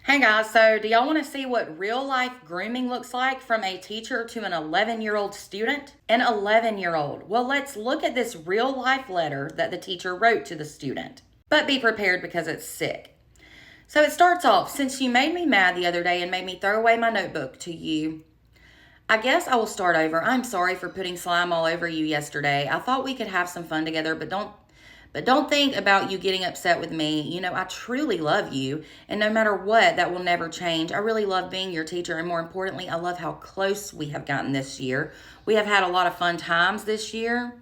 Hey guys, so do y'all want to see what real life grooming looks like from a teacher to an 11-year-old student? An 11-year-old. Well, let's look at this real life letter that the teacher wrote to the student. But be prepared because it's sick. So it starts off, since you made me mad the other day and made me throw away my notebook to you, I guess I will start over. I'm sorry for putting slime all over you yesterday. I thought we could have some fun together, but don't think about you getting upset with me. You know, I truly love you, and no matter what, that will never change. I really love being your teacher, and more importantly, I love how close we have gotten this year. We have had a lot of fun times this year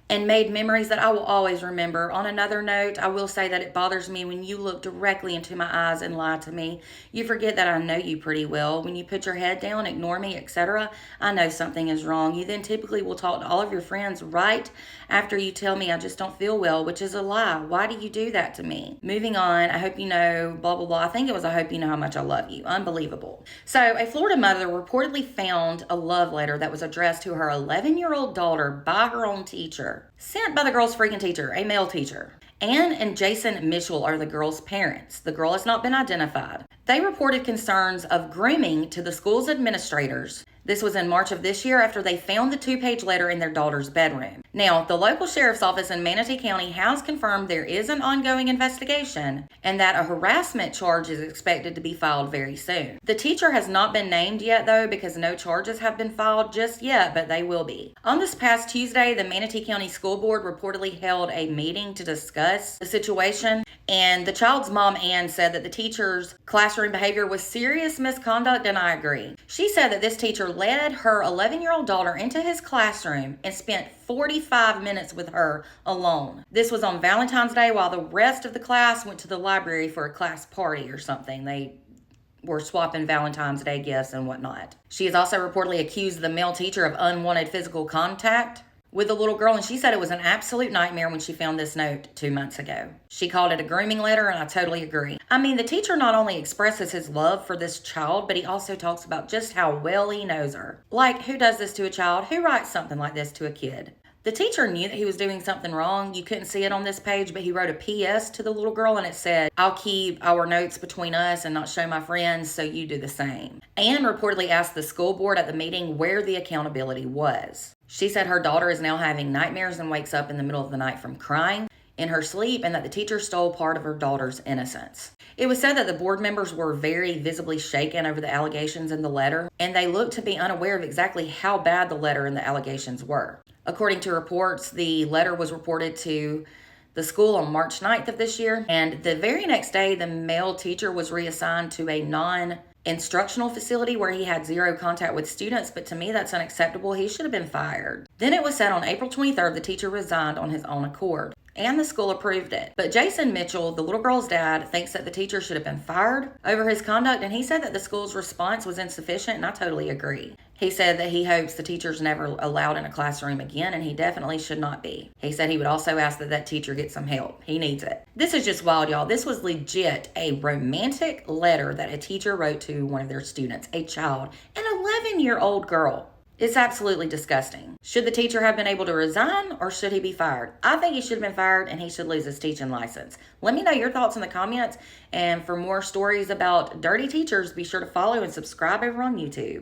and made memories that I will always remember. On another note, I will say that it bothers me when you look directly into my eyes and lie to me. You forget that I know you pretty well. When you put your head down, ignore me, etc., I know something is wrong. You then typically will talk to all of your friends right after you tell me I just don't feel well, which is a lie. Why do you do that to me? Moving on, I hope you know, blah, blah, blah. I think it was, I hope you know how much I love you. Unbelievable. So a Florida mother reportedly found a love letter that was addressed to her 11-year-old daughter by her own teacher. Sent by the girl's freaking teacher, a male teacher. Ann and Jason Mitchell are the girl's parents. The girl has not been identified. They reported concerns of grooming to the school's administrators. This was in March of this year after they found the 2-page letter in their daughter's bedroom. Now, the local sheriff's office in Manatee County has confirmed there is an ongoing investigation and that a harassment charge is expected to be filed very soon. The teacher has not been named yet, though, because no charges have been filed just yet, but they will be. On this past Tuesday, the Manatee County School Board reportedly held a meeting to discuss the situation, and the child's mom, Ann, said that the teacher's classroom behavior was serious misconduct, and I agree. She said that this teacher led her 11-year-old daughter into his classroom and spent 45 minutes with her alone. This was on Valentine's Day while the rest of the class went to the library for a class party or something. They were swapping Valentine's Day gifts and whatnot. She has also reportedly accused the male teacher of unwanted physical contact with the little girl, and she said it was an absolute nightmare when she found this note 2 months ago. She called it a grooming letter, and I totally agree. I mean, the teacher not only expresses his love for this child, but he also talks about just how well he knows her. Like, who does this to a child? Who writes something like this to a kid? The teacher knew that he was doing something wrong. You couldn't see it on this page, but he wrote a PS to the little girl, and it said, "I'll keep our notes between us and not show my friends, so you do the same." Ann reportedly asked the school board at the meeting where the accountability was. She said her daughter is now having nightmares and wakes up in the middle of the night from crying in her sleep, and that the teacher stole part of her daughter's innocence. It was said that the board members were very visibly shaken over the allegations in the letter, and they looked to be unaware of exactly how bad the letter and the allegations were. According to reports, the letter was reported to the school on March 9th of this year, and the very next day, the male teacher was reassigned to a non-instructional facility where he had zero contact with students, but to me that's unacceptable. He should have been fired. Then it was said on April 23rd the teacher resigned on his own accord, and the school approved it. But Jason Mitchell, the little girl's dad, thinks that the teacher should have been fired over his conduct, and he said that the school's response was insufficient, and I totally agree. He said that he hopes the teacher's never allowed in a classroom again, and he definitely should not be. He said he would also ask that that teacher get some help. He needs it. This is just wild, y'all. This was legit a romantic letter that a teacher wrote to one of their students, a child, an 11-year-old girl. It's absolutely disgusting. Should the teacher have been able to resign, or should he be fired? I think he should have been fired, and he should lose his teaching license. Let me know your thoughts in the comments, and for more stories about dirty teachers, be sure to follow and subscribe over on YouTube.